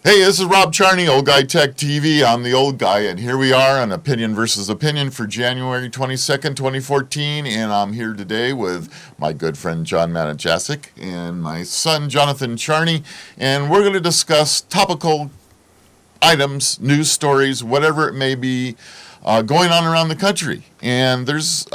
Hey, this is Rob Charney, Old Guy Tech TV. I'm the old guy, and here we are on Opinion versus Opinion for January 22nd, 2014. And I'm here today with my good friend John Manajasic and my son Jonathan Charney. And we're going to discuss topical items, news stories, whatever it may be going on around the country. And there's,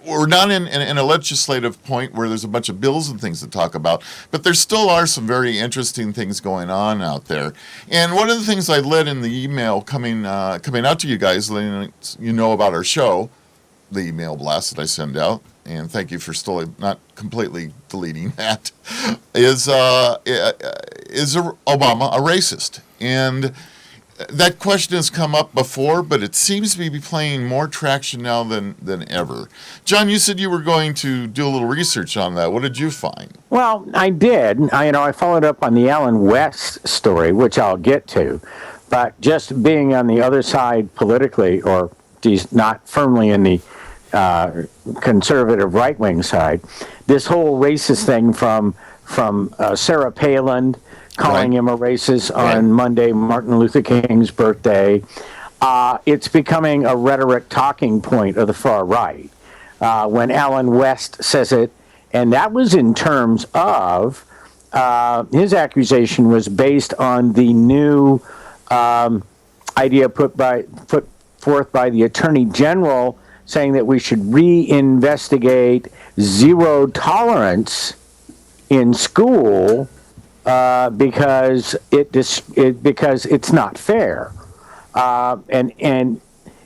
we're not in a legislative point where there's a bunch of bills and things to talk about, but there still are some very interesting things going on out there. And one of the things I led in the email coming out to you guys, letting you know about our show, the email blast that I send out, and thank you for still not completely deleting that, is Obama a racist? And that question has come up before, but it seems to be playing more traction now than ever. John, you said you were going to do a little research on that. What did you find? Well, I did. I followed up on the Alan West story, which I'll get to. But just being on the other side politically, or not firmly in the conservative right-wing side, this whole racist thing from Sarah Palin calling him a racist on Monday, Martin Luther King's birthday. It's becoming a rhetoric talking point of the far right. When Alan West says it, and that was in terms of his accusation was based on the new idea put forth by the Attorney General saying that we should reinvestigate zero tolerance in school because it's not fair, and in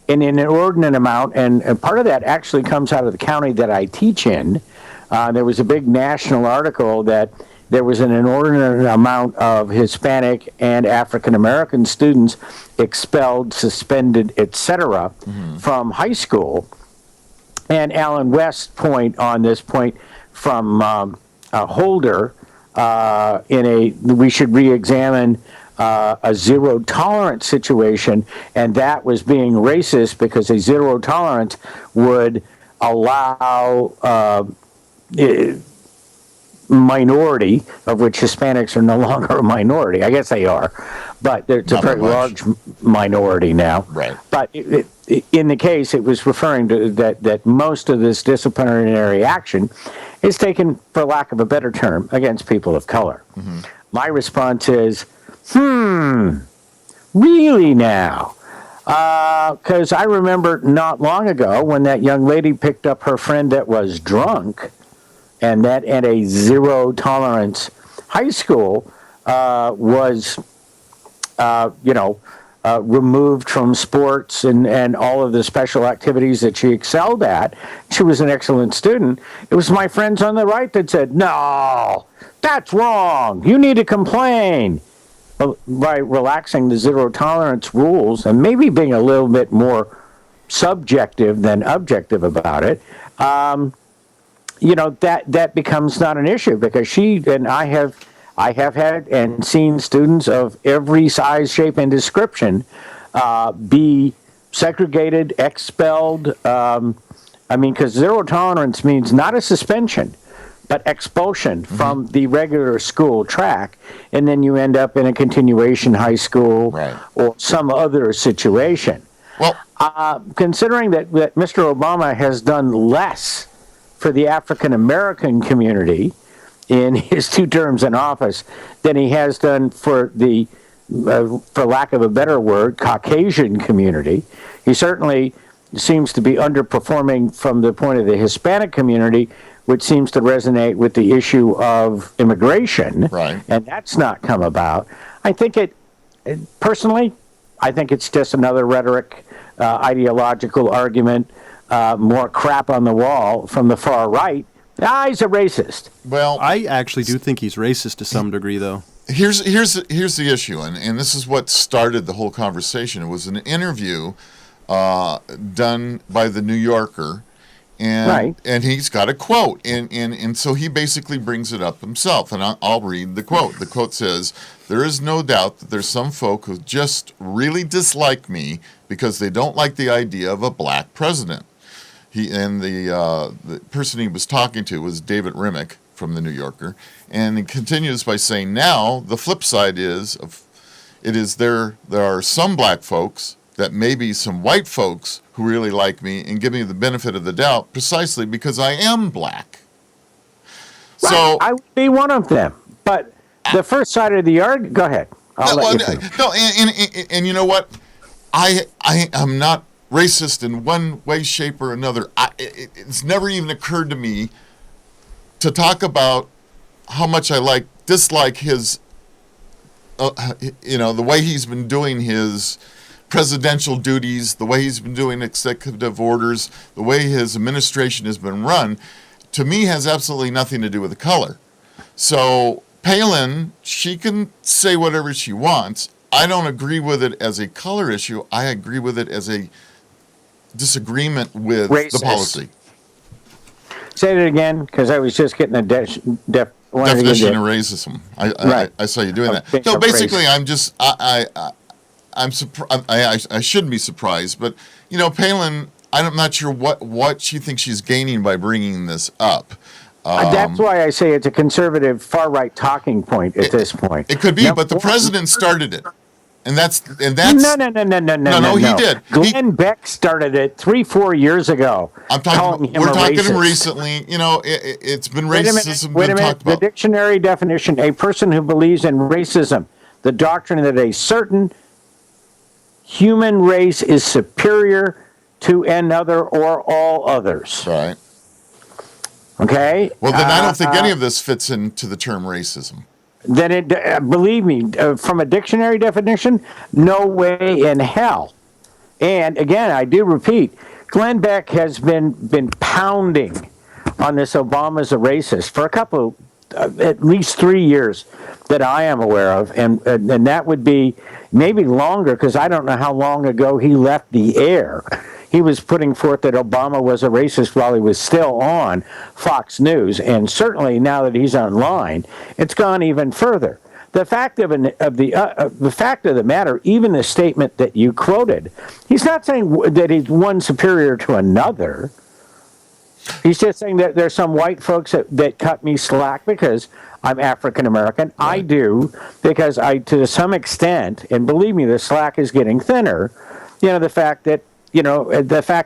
an inordinate amount, and part of that actually comes out of the county that I teach in. There was a big national article that there was an inordinate amount of Hispanic and African American students expelled, suspended, etc., from high school. And Alan West's point on this point from Holder. We should re-examine a zero tolerance situation, and that was being racist because a zero tolerance would allow minority, of which Hispanics are no longer a minority. I guess they are, but it's a very large minority now. Right. But in the case, it was referring to that most of this disciplinary action is taken, for lack of a better term, against people of color. My response is, really now? Because I remember not long ago when that young lady picked up her friend that was drunk, and that at a zero tolerance high school was, removed from sports and all of the special activities that she excelled at. She was an excellent student. It was my friends on the right that said, no, that's wrong. You need to complain. By relaxing the zero tolerance rules and maybe being a little bit more subjective than objective about it, that becomes not an issue, because she and I have had and seen students of every size, shape, and description be segregated, expelled. Because zero tolerance means not a suspension, but expulsion from the regular school track, and then you end up in a continuation high school or some other situation. Well, considering that Mr. Obama has done less for the African American community in his 2 terms in office than he has done for the, for lack of a better word, Caucasian community. He certainly seems to be underperforming from the point of the Hispanic community, which seems to resonate with the issue of immigration, and that's not come about. I think personally, I think it's just another rhetoric, ideological argument, more crap on the wall from the far right. He's a racist. Well, I actually do think he's racist to some degree, though. Here's the issue, and this is what started the whole conversation. It was an interview done by the New Yorker, and he's got a quote, and so he basically brings it up himself, and I'll read the quote. The quote says, "There is no doubt that there's some folk who just really dislike me because they don't like the idea of a black president." The person he was talking to was David Rimmick from the New Yorker, and he continues by saying, "Now the flip side is of there are some black folks that maybe some white folks who really like me and give me the benefit of the doubt precisely because I am black. Right. So I would be one of them. But the first side of the argument, go ahead. I'll let you finish. no, and you know what? I am not racist in one way, shape, or another. It's never even occurred to me to talk about how much I dislike his, the way he's been doing his presidential duties, the way he's been doing executive orders, the way his administration has been run, to me has absolutely nothing to do with the color. So Palin, she can say whatever she wants. I don't agree with it as a color issue. I agree with it as a disagreement with the policy. Say it again, because I was just getting a definition of racism. I saw you doing that. So basically, I'm just I'm surprised. I shouldn't be surprised, but Palin, I'm not sure what she thinks she's gaining by bringing this up. That's why I say it's a conservative far right talking point at this point. It could be, but the president started it, and that's no. He did. Glenn Beck started it 3-4 years ago. I'm talking. We're talking him recently. It's been racism. Wait a minute. The dictionary definition: a person who believes in racism, the doctrine that a certain human race is superior to another or all others. Right. Okay. Well, then I don't think any of this fits into the term racism. Then believe me, from a dictionary definition, no way in hell. And again, I do repeat, Glenn Beck has been pounding on this Obama's a racist for a couple, at least 3 years that I am aware of, and that would be maybe longer because I don't know how long ago he left the air. He was putting forth that Obama was a racist while he was still on Fox News, and certainly now that he's online, it's gone even further. The fact of the matter, even the statement that you quoted, he's not saying that he's one superior to another. He's just saying that there's some white folks that cut me slack because I'm African American. Right. I do because to some extent, and believe me, the slack is getting thinner. The fact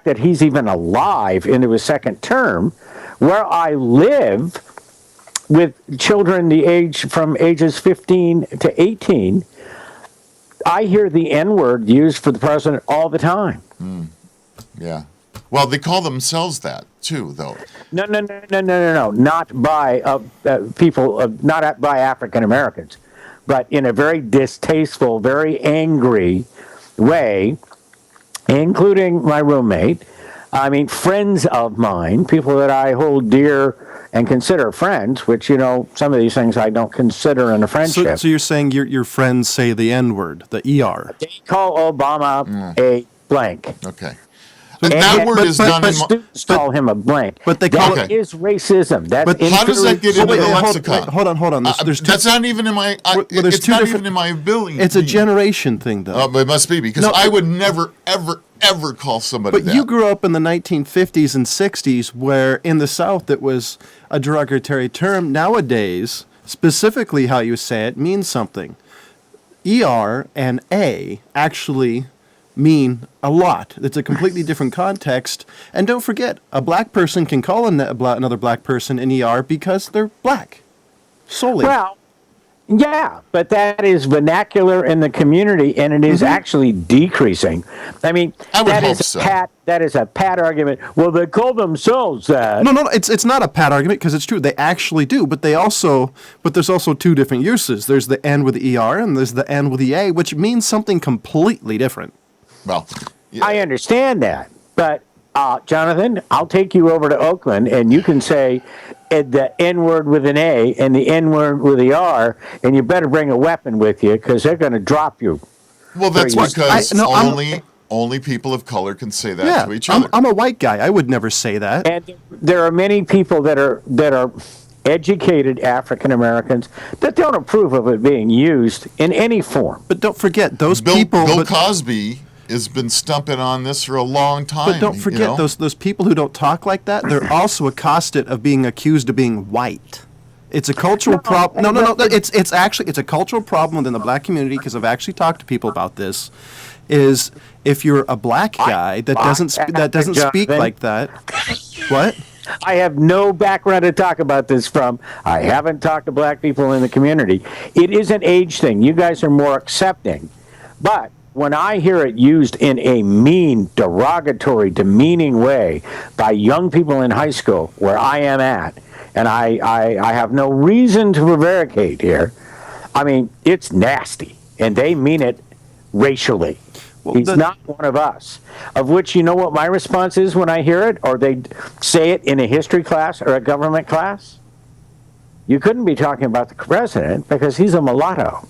that he's even alive into his second term, where I live with children from ages 15 to 18, I hear the N-word used for the president all the time. Yeah. Well, they call themselves that too, though. No. Not by people, not by African Americans, but in a very distasteful, very angry way, including my roommate. I mean, friends of mine, people that I hold dear and consider friends, which, some of these things I don't consider in a friendship. So you're saying your friends say the N-word, the ER. They call Obama a blank. Okay. And that word is done in... Students call him a blank. But they call that is racism. That's how does that get into the lexicon? Hold on. That's not even in my... it's not even in my ability. It's a generation thing, though. It must be, because I would never, ever call somebody that. But you grew up in the 1950s and 60s where in the South it was a derogatory term. Nowadays, specifically how you say it means something. ER and A actually mean a lot. It's a completely different context. And don't forget, a black person can call another black person an ER because they're black. Solely. Well, yeah, but that is vernacular in the community, and it is actually decreasing. I mean, that is a pat argument. Well, they call themselves that. No, it's not a pat argument because it's true. They actually do, but there's also two different uses. There's the N with the ER, and there's the N with the A, which means something completely different. Well, yeah. I understand that, but Jonathan, I'll take you over to Oakland, and you can say the N-word with an A and the N-word with the R, and you better bring a weapon with you because they're going to drop you. Well, that's because only people of color can say that to each other. I'm a white guy. I would never say that. And there are many people that are educated African Americans that don't approve of it being used in any form. But don't forget those people. Bill Cosby has been stumping on this for a long time. But don't forget those people who don't talk like that. They're also accosted of being accused of being white. It's a cultural problem. No. It's actually a cultural problem within the black community, because I've actually talked to people about this. Is if you're a black guy that doesn't speak like that, what? I have no background to talk about this from. I haven't talked to black people in the community. It is an age thing. You guys are more accepting. But when I hear it used in a mean, derogatory, demeaning way by young people in high school, where I am at, and I have no reason to prevaricate here, I mean, it's nasty. And they mean it racially. Well, he's not one of us. Of which, you know what my response is when I hear it, or they say it in a history class or a government class? You couldn't be talking about the president because he's a mulatto.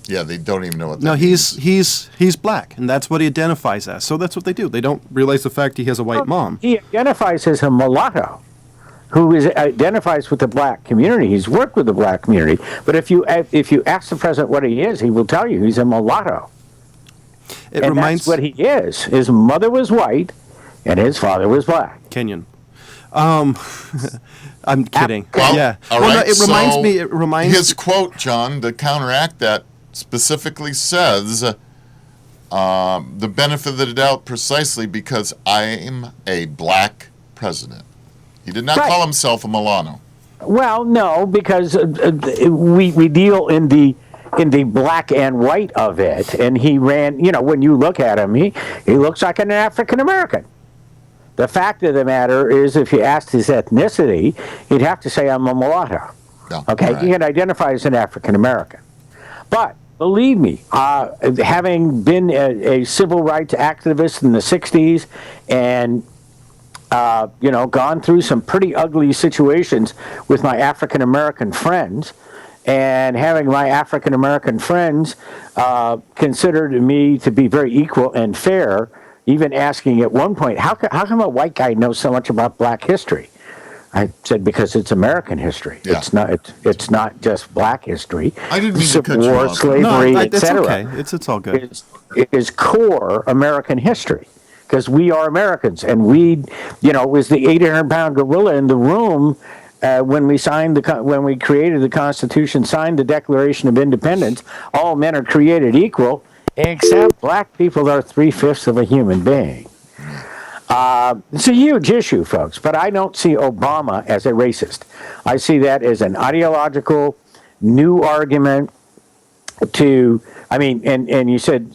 Yeah, they don't even know what that No, means. he's black, and that's what he identifies as. So that's what they do. They don't realize the fact he has a white mom. He identifies as a mulatto who identifies with the black community. He's worked with the black community. But if you ask the president what he is, he will tell you he's a mulatto. That's what he is. His mother was white, and his father was black. Kenyan. I'm kidding. Well, yeah. All well, right. No, it reminds his quote, John, to counteract that, specifically says the benefit of the doubt precisely because I'm a black president. He did not call himself a mulatto. Well, no, because we deal in the black and white of it, and he ran. You know, when you look at him, he looks like an African American. The fact of the matter is, if you asked his ethnicity, he'd have to say, I'm a mulatto. No, okay, right. He can identify as an African American. But believe me, having been a civil rights activist in the 60s and gone through some pretty ugly situations with my African American friends, and having my African American friends considered me to be very equal and fair, even asking at one point, how come a white guy knows so much about black history? I said, because it's American history. Yeah. It's not just black history. I didn't mean to cut you war, off. slavery, it's etc. okay. It's all good. Is core American history, because we are Americans, and it was the 800-pound gorilla in the room when we created the Constitution, signed the Declaration of Independence. All men are created equal, except black people are 3/5 of a human being. It's a huge issue, folks, but I don't see Obama as a racist. I see that as an ideological new argument and you said,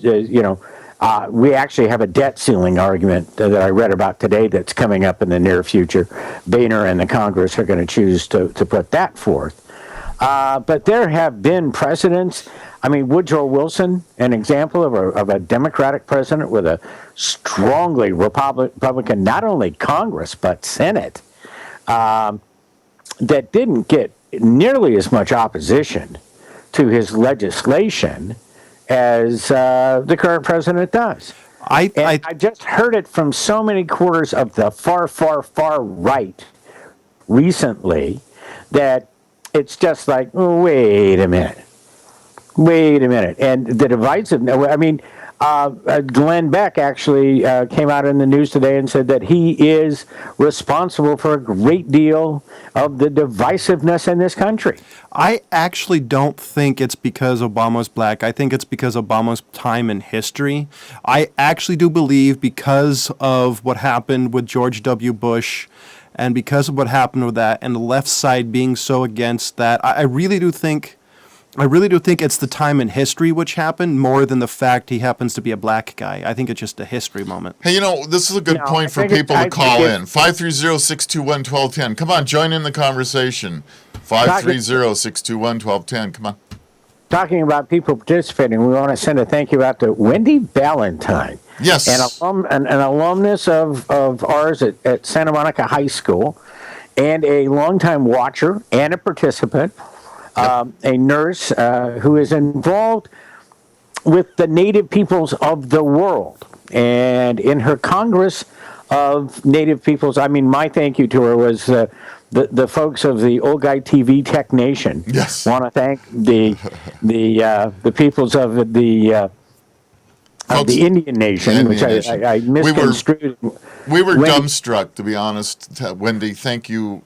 we actually have a debt ceiling argument that I read about today that's coming up in the near future. Boehner and the Congress are going to choose to put that forth. But there have been precedents. I mean, Woodrow Wilson, an example of a Democratic president with a strongly Republican, not only Congress, but Senate, that didn't get nearly as much opposition to his legislation as the current president does. I just heard it from so many quarters of the far, far, far right recently that it's just like, wait a minute. And the divisiveness, Glenn Beck actually came out in the news today and said that he is responsible for a great deal of the divisiveness in this country. I actually don't think it's because Obama's black. I think it's because Obama's time in history. I actually do believe because of what happened with George W. Bush and because of what happened with that and the left side being so against that, I really do think it's the time in history which happened more than the fact he happens to be a black guy. I think it's just a history moment. Hey, this is a good point for people to call in. 530-621-1210. Come on, join in the conversation. 530-621-1210. Come on. Talking about people participating, we want to send a thank you out to Wendy Ballantyne. Yes. An alumnus of ours at Santa Monica High School, and a longtime watcher and a participant. A nurse who is involved with the native peoples of the world. And in her Congress of Native Peoples, my thank you to her was the folks of the Old Guy TV Tech Nation. Yes. Want to thank the peoples of the Folks, the Indian nation, Indian which nation. I misconstrued. We were Wendy- dumbstruck, to be honest. Wendy, thank you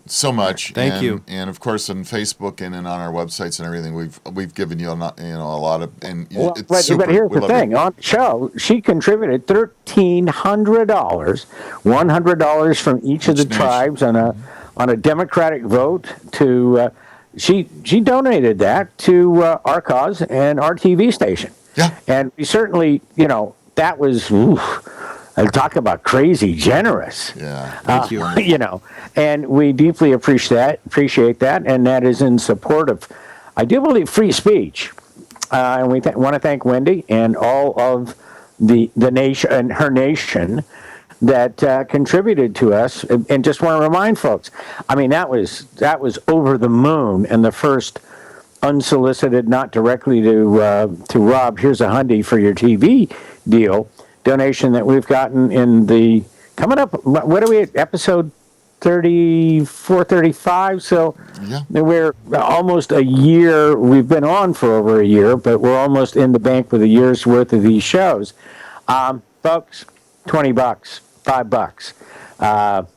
so much. Thank you. And of course, on Facebook and on our websites and everything, we've given you a lot of. And Well, it's but super. here's We the love thing: it. on the show, she contributed $1,300, $100 from each of the Each nation. tribes on a democratic vote to. She donated that to our cause and our TV station. Yeah. And we certainly, that was. Talk about crazy generous. Yeah. Thank you. And we deeply appreciate that, and that is in support of, I do believe, free speech. And we want to thank Wendy and all of the nation and her nation that contributed to us. And just want to remind folks, I mean, that was over the moon, and the first unsolicited, not directly to Rob, here's a $100 for your TV deal donation that we've gotten in the coming up. What are we at? Episode 34, 35. So Yeah. we're almost a year. We've been on for over a year, but we're almost in the bank with a year's worth of these shows. Folks, $20, $5,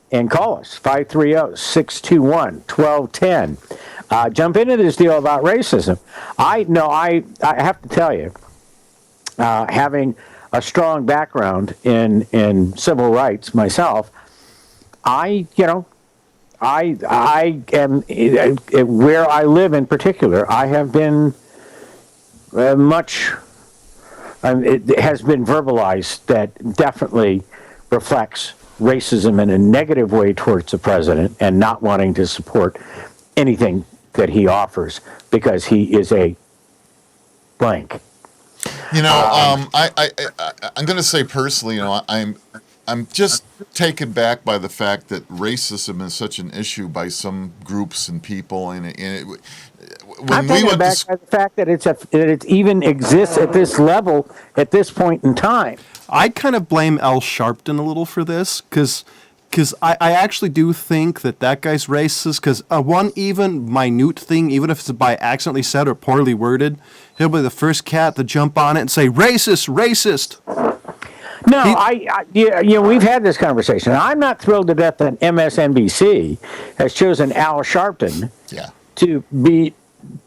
and call us 530-621-1210. Jump into this deal about racism. I have to tell you, having a strong background in civil rights myself, I am where I live in particular. I have been much. It has been verbalized that definitely reflects racism in a negative way towards the president and not wanting to support anything that he offers because he is a blank. I'm going to say personally, I'm just taken back by the fact that racism is such an issue by some groups and people, when I'm we taken went aback by the fact that it even exists at this level at this point in time. I kind of blame Al Sharpton a little for this because I actually do think that guy's racist because one even minute thing, even if it's by accidentally said or poorly worded, he'll be the first cat to jump on it and say, racist, racist. No, we've had this conversation. I'm not thrilled to death that MSNBC has chosen Al Sharpton to be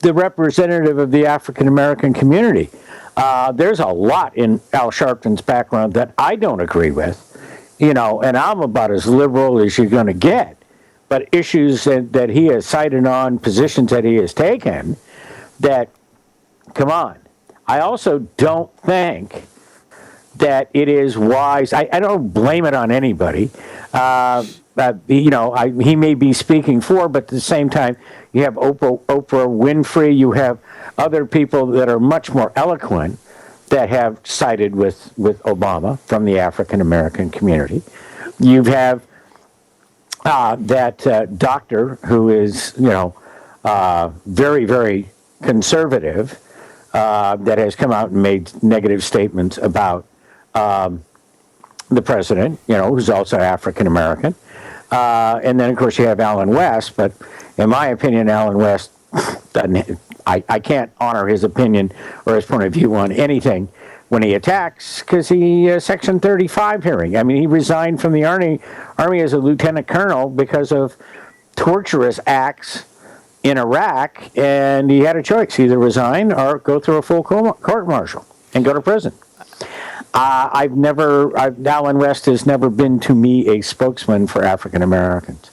the representative of the African American community. There's a lot in Al Sharpton's background that I don't agree with, and I'm about as liberal as you're going to get. But issues that he has cited on, positions that he has taken, come on. I also don't think that it is wise. I don't blame it on anybody. He may be speaking for, but at the same time, you have Oprah Winfrey, you have other people that are much more eloquent that have sided with Obama from the African American community. You have that doctor who is, very, very conservative, that has come out and made negative statements about the president, who's also African American. And then, of course, you have Alan West. But in my opinion, Alan West doesn't. I can't honor his opinion or his point of view on anything when he attacks because he Section 35 hearing. I mean, he resigned from the Army as a lieutenant colonel because of torturous acts in Iraq, and he had a choice: either resign or go through a full court martial and go to prison. Alan West has never been to me a spokesman for African Americans.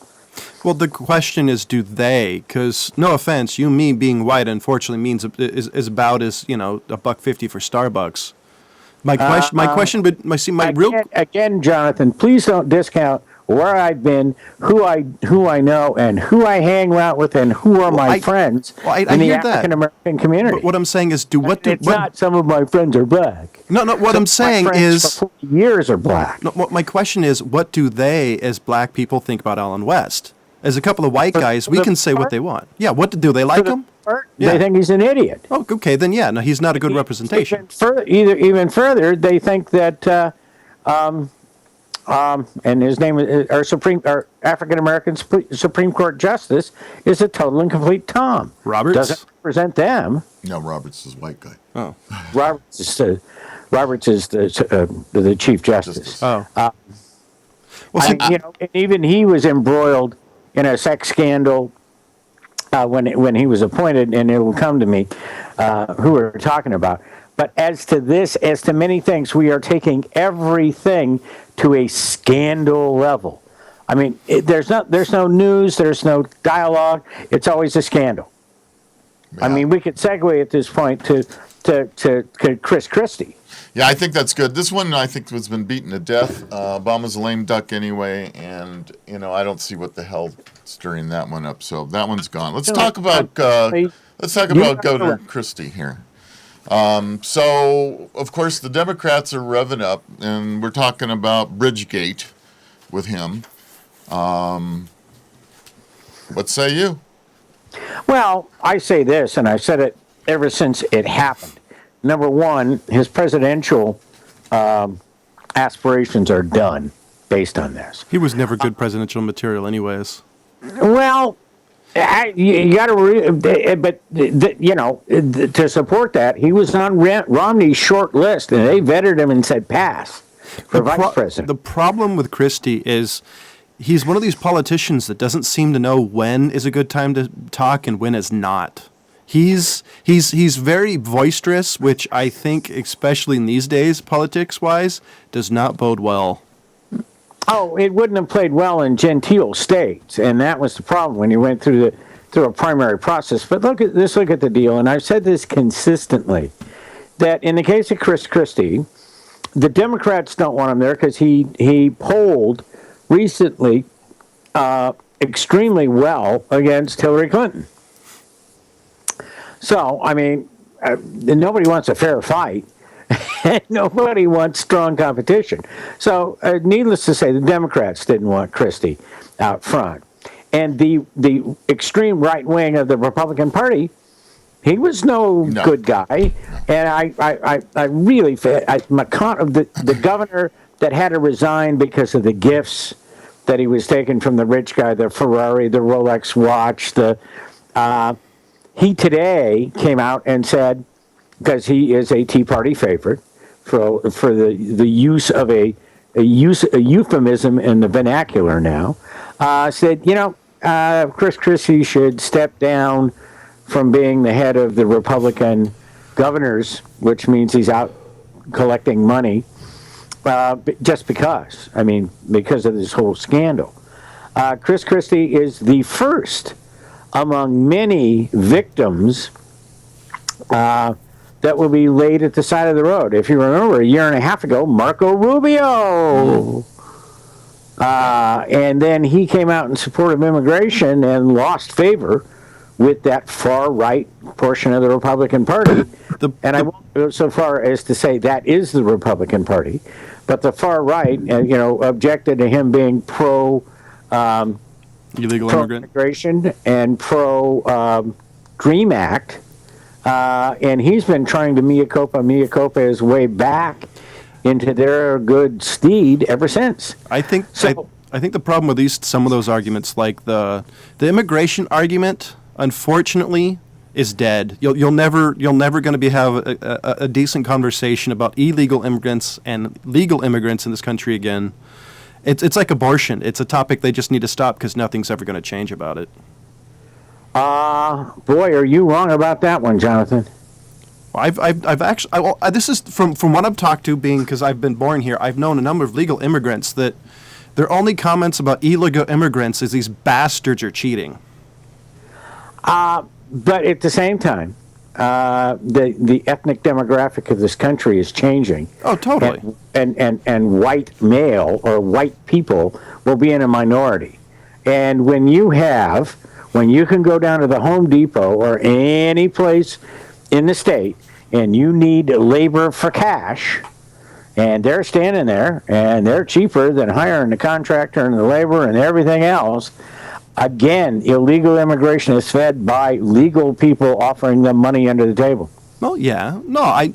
Well, the question is, do they? Because no offense, me being white, unfortunately, means is about as $1.50 for Starbucks. Again, Jonathan, please don't discount where I've been, who I know, and who I hang out with, and who are my friends in the African American community. But what I'm saying is, not some of my friends are black. No. What I'm saying is, for 40 years are black. No, my question is, what do they, as black people, think about Alan West? As a couple of white guys, we can say what they want. Yeah, what do they like him? They think he's an idiot. Oh, okay, then yeah, no, he's not a good representation. Even further, they think that, and his name is our African American Supreme Court Justice is a total and complete Tom. Roberts doesn't represent them. No, Roberts is a white guy. Oh, Roberts is Roberts is the Chief Justice. Oh. Well, see, And even he was embroiled in a sex scandal when he was appointed, and it will come to me who we're talking about. But as to this, as to many things, we are taking everything to a scandal level. I mean, there's no news, there's no dialogue. It's always a scandal. Yeah. I mean, we could segue at this point to Christie. Yeah, I think that's good. This one, I think, has been beaten to death. Obama's a lame duck anyway, and I don't see what the hell stirring that one up. So that one's gone. Let's talk about Governor Christie here. So, of course, the Democrats are revving up, and we're talking about Bridgegate with him. What say you? Well, I say this, and I've said it ever since it happened. Number one, his presidential aspirations are done based on this. he was never good presidential material anyways. Well, you got to, to support that, he was on Romney's short list, and they vetted him and said pass for vice president. The problem with Christie is he's one of these politicians that doesn't seem to know when is a good time to talk and when is not. He's very boisterous, which I think, especially in these days, politics-wise, does not bode well. Oh, it wouldn't have played well in genteel states, and that was the problem when you went through a primary process. But look at the deal, and I've said this consistently, that in the case of Christie, the Democrats don't want him there because he polled recently extremely well against Hillary Clinton. So, I mean, nobody wants a fair fight. Nobody wants strong competition. So, needless to say, the Democrats didn't want Christie out front. And the extreme right wing of the Republican Party, he was no good guy. And I really, the governor that had to resign because of the gifts that he was taking from the rich guy, the Ferrari, the Rolex watch, he today came out and said, because he is a Tea Party favorite, for the use of a euphemism in the vernacular now, said, Christie should step down from being the head of the Republican governors, which means he's out collecting money, just because. I mean, because of this whole scandal. Christie is the first among many victims that will be laid at the side of the road. If you remember, a year and a half ago, Marco Rubio. And then he came out in support of immigration and lost favor with that far-right portion of the Republican Party. And I won't go so far as to say that is the Republican Party, but the far-right, objected to him being Illegal immigrant immigration and pro-Dream Act. And he's been trying to mea culpa his way back into their good steed ever since. I think the problem with some of those arguments, like the immigration argument, unfortunately, is dead. You'll never going to have a decent conversation about illegal immigrants and legal immigrants in this country again. It's like abortion. It's a topic they just need to stop because nothing's ever going to change about it. Boy, are you wrong about that one, Jonathan? I've actually this is from what I've talked to, being because I've been born here. I've known a number of legal immigrants that their only comments about illegal immigrants is these bastards are cheating. But at the same time, the ethnic demographic of this country is changing. Oh, totally. And white male or white people will be in a minority. And when you can go down to the Home Depot or any place in the state and you need labor for cash, and they're standing there and they're cheaper than hiring the contractor and the labor and everything else, again, illegal immigration is fed by legal people offering them money under the table. Well, yeah. No, I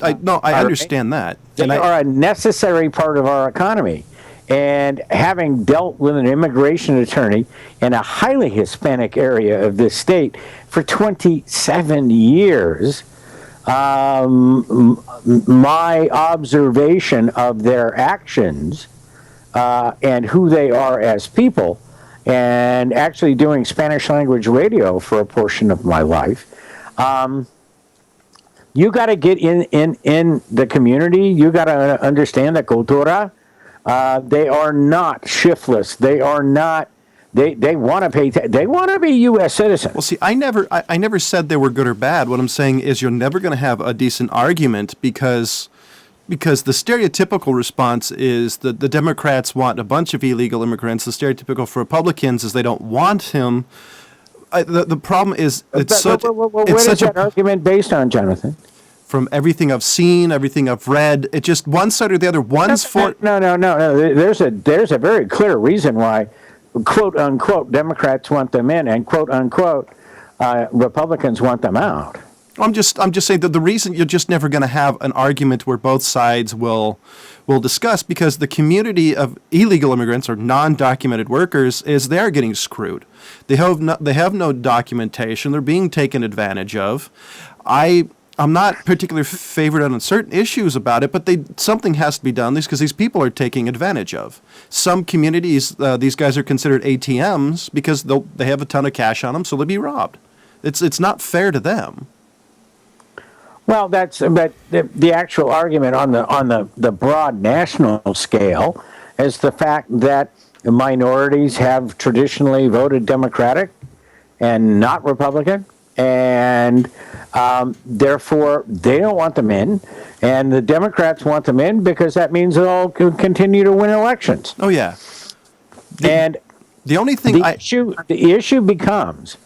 understand that. They are a necessary part of our economy. And having dealt with an immigration attorney in a highly Hispanic area of this state for 27 years, my observation of their actions and who they are as people, and actually doing Spanish language radio for a portion of my life, you got to get in the community. You got to understand the cultura. They are not shiftless. They are not. They want to pay. They want to be U.S. citizens. Well, see, I never said they were good or bad. What I'm saying is you're never going to have a decent argument because the stereotypical response is that the Democrats want a bunch of illegal immigrants. The stereotypical for Republicans is they don't want him. The problem is what is that argument based on, Jonathan? From everything I've seen, everything I've read, it just one side or the other. One's for no. There's a very clear reason why, quote unquote, Democrats want them in, and quote unquote, Republicans want them out. I'm just saying that the reason you're just never going to have an argument where both sides will discuss, because the community of illegal immigrants or non-documented workers is they're getting screwed. They have no documentation. They're being taken advantage of. I'm not particularly favored on certain issues about it, but something has to be done because these people are taking advantage of. Some communities, these guys are considered ATMs because they have a ton of cash on them, so they'll be robbed. It's not fair to them. Well, but the actual argument on the broad national scale is the fact that minorities have traditionally voted Democratic and not Republican, and therefore they don't want them in, and the Democrats want them in because that means they'll continue to win elections. Oh yeah. And the only thing the issue becomes,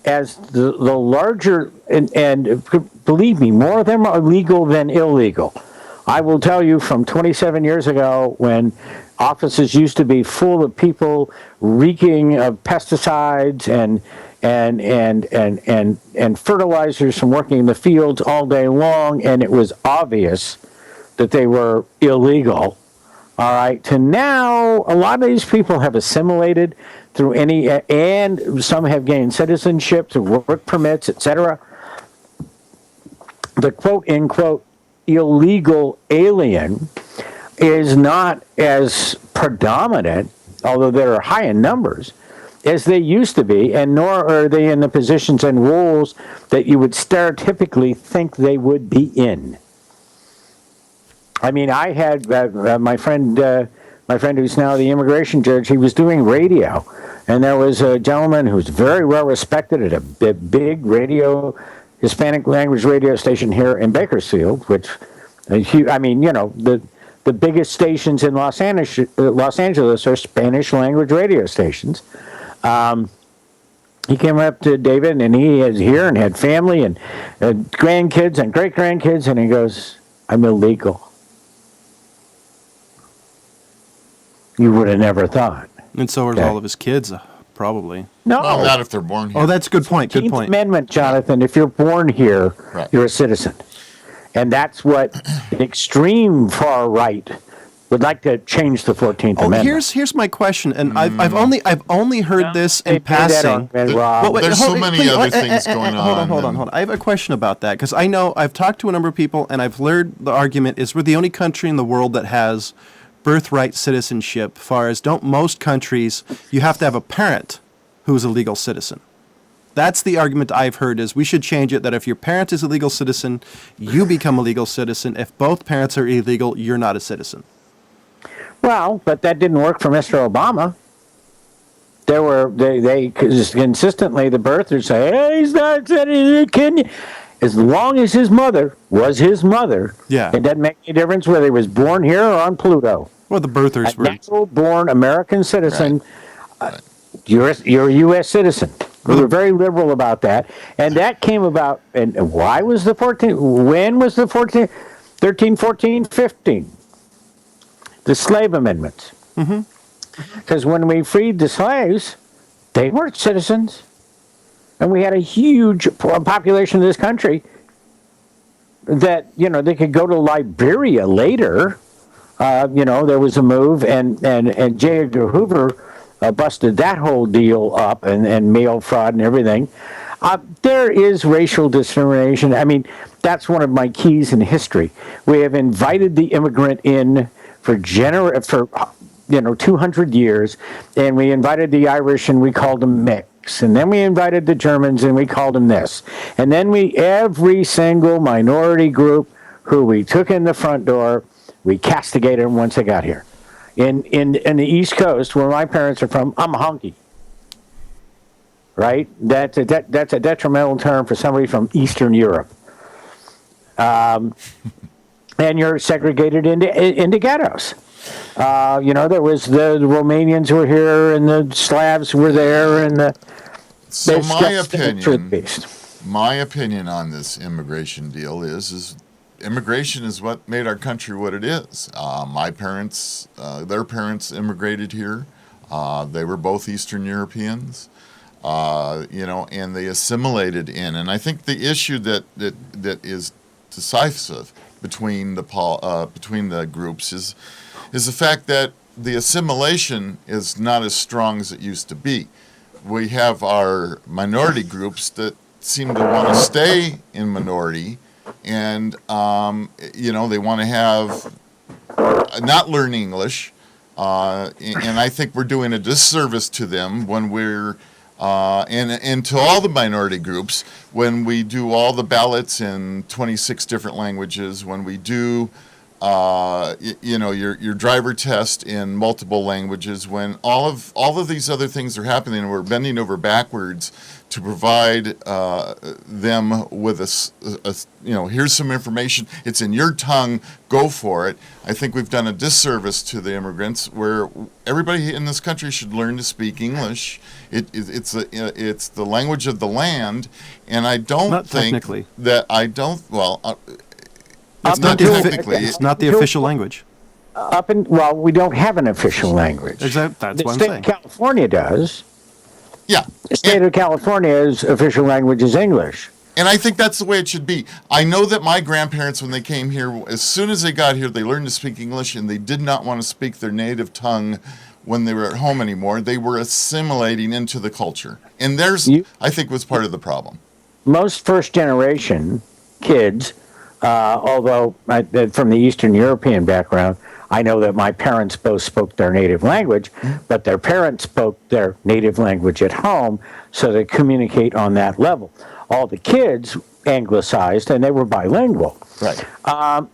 as the larger, and believe me, more of them are legal than illegal. I will tell you, from 27 years ago, when offices used to be full of people reeking of pesticides and fertilizers from working in the fields all day long, and it was obvious that they were illegal. All right, to now, a lot of these people have assimilated through and some have gained citizenship through work permits, etc. The quote-unquote illegal alien is not as predominant, although they are high in numbers, as they used to be, and nor are they in the positions and roles that you would stereotypically think they would be in. I mean, I had my friend who's now the immigration judge. He was doing radio, and there was a gentleman who's very well respected at a big Hispanic language radio station here in Bakersfield, which, I mean, the biggest stations in Los Angeles are Spanish language radio stations. He came up to David, and he is here and had family and grandkids and great grandkids, and he goes, "I'm illegal." You would have never thought. And so are all of his kids, probably. No, well, not if they're born here. Oh, that's a good point. Good 14th point. Amendment, Jonathan. If you're born here, right, you're a citizen, and that's what the extreme far right would like to change the 14th Amendment. Here's my question, and I've only heard this in passing. There's so many other things going on. Hold on. I have a question about that, because I know I've talked to a number of people, and I've heard the argument is we're the only country in the world that has birthright citizenship. Far as don't most countries, you have to have a parent who's a legal citizen. That's the argument I've heard, is we should change it, that if your parent is a legal citizen, you become a legal citizen. If both parents are illegal, you're not a citizen. Well, but that didn't work for Mr. Obama. They consistently, the birthers say, "Hey, he's not a kid." As long as his mother was his mother, yeah, it doesn't make any difference whether he was born here or on Pluto. Well, the birthers were natural-born American citizen. Right. You're a U.S. citizen. We were very liberal about that, and that came about. And why was the 14? When was the 14? 13, 14, 15. The slave amendments. Because when we freed the slaves, they weren't citizens. And we had a huge population of this country that, they could go to Liberia later. There was a move, and J. Edgar Hoover busted that whole deal up, and mail fraud and everything. There is racial discrimination. I mean, that's one of my keys in history. We have invited the immigrant in for 200 years, and we invited the Irish and we called them mix, and then we invited the Germans and we called them this, and then every single minority group who we took in the front door, we castigated them once they got here. In the East Coast, where my parents are from, I'm a honky. Right? That's a detrimental term for somebody from Eastern Europe. And you're segregated into ghettos. There was the Romanians were here, and the Slavs were there, and so my opinion on this immigration deal is immigration is what made our country what it is. My parents, their parents immigrated here. They were both Eastern Europeans. And they assimilated in. And I think the issue that is decisive between the groups is the fact that the assimilation is not as strong as it used to be. We have our minority groups that seem to want to stay in minority, and they want to have not learn English, and I think we're doing a disservice to them when we're and to all the minority groups when we do all the ballots in 26 different languages, when we do your driver test in multiple languages, when all of these other things are happening, and we're bending over backwards to provide them with here's some information, it's in your tongue, go for it. I think we've done a disservice to the immigrants, where everybody in this country should learn to speak English. It's the language of the land, and I don't Not think technically. that I don't. Well, It's not the official language. We don't have an official language. That's the what I'm state saying. of California does. Yeah. The state of California's official language is English. And I think that's the way it should be. I know that my grandparents, when they came here, as soon as they got here, they learned to speak English, and they did not want to speak their native tongue when they were at home anymore. They were assimilating into the culture. And I think, was part of the problem. Most first-generation kids, although from the Eastern European background, I know that my parents both spoke their native language, but their parents spoke their native language at home, so they communicate on that level. All the kids anglicized, and they were bilingual. Right.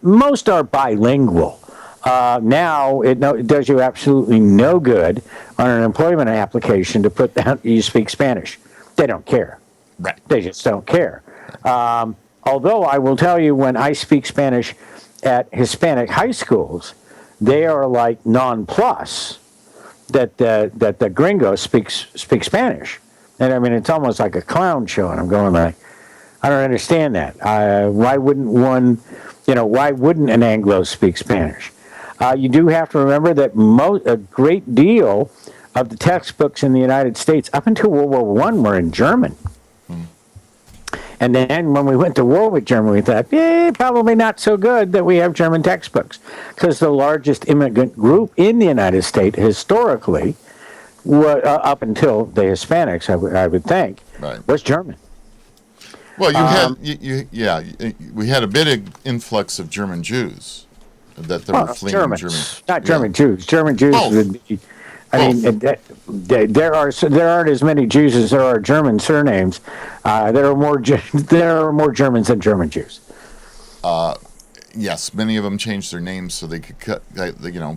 Most are bilingual. Now, it does you absolutely no good on an employment application to put down you speak Spanish. They don't care. Right. They just don't care. Although I will tell you, when I speak Spanish at Hispanic high schools, they are like non-plus that the gringo speaks Spanish. And I mean, it's almost like a clown show, and I'm going like, I don't understand that. Why wouldn't an Anglo speak Spanish? You do have to remember that a great deal of the textbooks in the United States up until World War I were in German. And then when we went to war with Germany, we thought, probably not so good that we have German textbooks. Because the largest immigrant group in the United States historically, up until the Hispanics, I would think, right, was German. Well, we had a bit of influx of German Jews that they were fleeing Germans, not German Jews. German Jews would be. I mean, there aren't as many Jews as there are German surnames. There are more Germans than German Jews. Yes, many of them changed their names so they could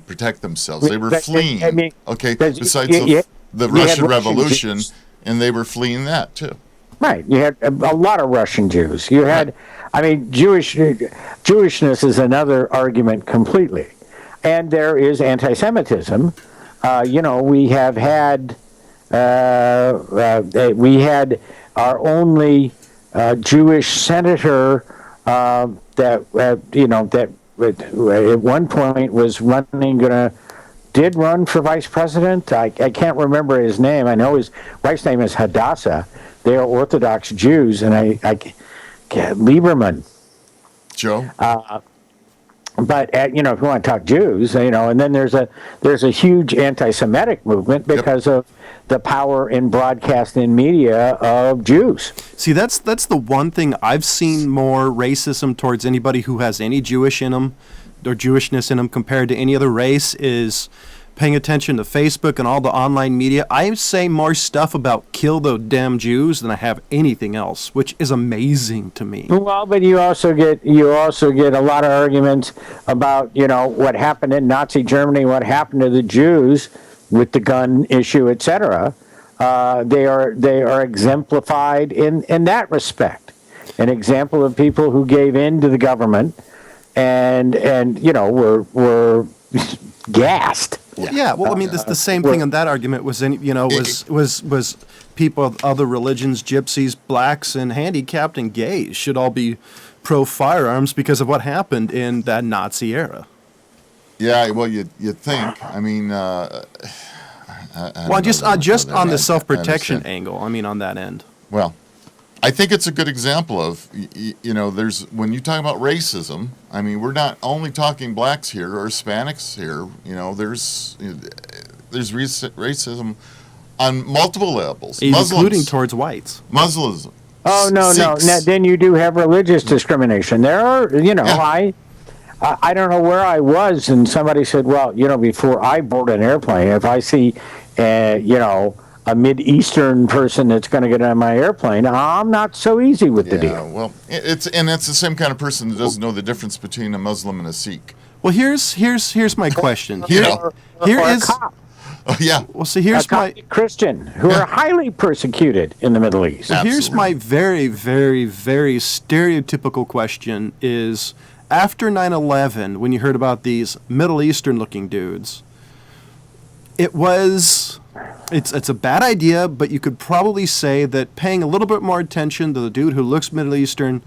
protect themselves. They were fleeing. Besides the Russian Revolution, and they were fleeing that too. Right. You had a lot of Russian Jews. You had, Jewishness is another argument completely, and there is anti-Semitism. We have had our only Jewish senator that at one point was did run for vice president. I can't remember his name. I know his wife's name is Hadassah. They are Orthodox Jews, and Lieberman. Joe? but you know, if you want to talk Jews, you know, and then there's a huge anti-Semitic movement because of the power in broadcast and media of Jews. See, that's the one thing I've seen more racism towards anybody who has any Jewish in them or Jewishness in them compared to any other race is paying attention to Facebook and all the online media. I say more stuff about kill the damn Jews than I have anything else, which is amazing to me. Well, but you also get a lot of arguments about, you know, what happened in Nazi Germany, what happened to the Jews with the gun issue, etc. They are exemplified in that respect. An example of people who gave in to the government and you know were gassed. Yeah, well, I mean, the same thing in that argument was, was people of other religions, gypsies, blacks, and handicapped and gays should all be pro firearms because of what happened in that Nazi era. Yeah, well, you'd think. I mean, just on the self-protection angle. I mean, on that end. Well, I think it's a good example of, you know, when you talk about racism, I mean, we're not only talking blacks here or Hispanics here, you know, there's racism on multiple levels. Including towards whites. Muslims. Oh, no. Now, then you do have religious discrimination. There are, you know, yeah. I don't know where I was, and somebody said, well, you know, before I board an airplane, if I see, you know, a Mid-Eastern person that's going to get on my airplane, I'm not so easy with the deal. Well, it's the same kind of person that doesn't know the difference between a Muslim and a Sikh. Well, here's my question. Here is. Oh, yeah. Well, see, here's my Christian who are highly persecuted in the Middle East. So here's my very, very, very stereotypical question: is after 9/11, when you heard about these Middle Eastern-looking dudes, it's a bad idea, but you could probably say that paying a little bit more attention to the dude who looks Middle Eastern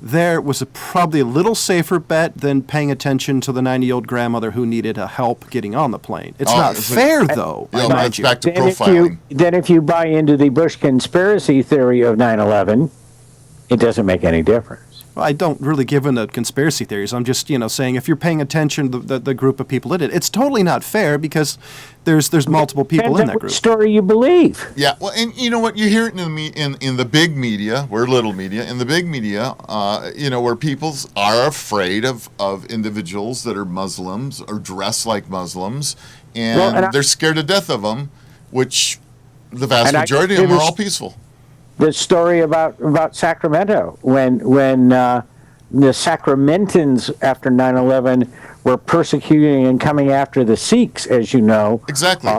there was probably a little safer bet than paying attention to the 90-year-old grandmother who needed help getting on the plane. It's not fair, though. It's back to profiling. Then if you buy into the Bush conspiracy theory of 9/11, it doesn't make any difference. Well, I don't really give in to conspiracy theories. I'm just, saying if you're paying attention to the group of people in it, it's totally not fair because there's multiple people in that group. What story you believe? Yeah, well, and you know what? You hear it in the big media. We're little media. In the big media, where people are afraid of individuals that are Muslims or dress like Muslims, and they're scared to death of them, which the vast majority of them are all peaceful. The story about Sacramento when the Sacramentans after 9/11 were persecuting and coming after the Sikhs, as you know, exactly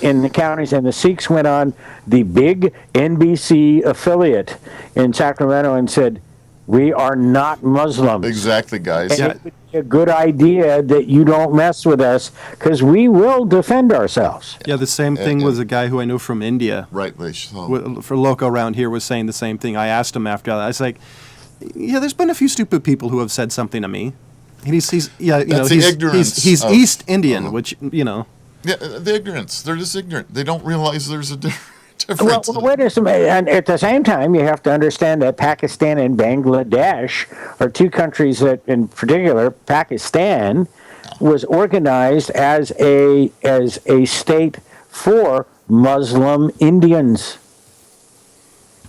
in the counties, and the Sikhs went on the big NBC affiliate in Sacramento and said, "We are not Muslims." Exactly, guys. And it would be a good idea that you don't mess with us because we will defend ourselves. Yeah, the same thing was a guy who I know from India. Right, for local around here was saying the same thing. I asked him after that. I was like, "Yeah, there's been a few stupid people who have said something to me." And he's East Indian, which Yeah, the ignorance. They're just ignorant. They don't realize there's a difference. Well, wait a minute. And at the same time, you have to understand that Pakistan and Bangladesh are two countries that, in particular, Pakistan was organized as a state for Muslim Indians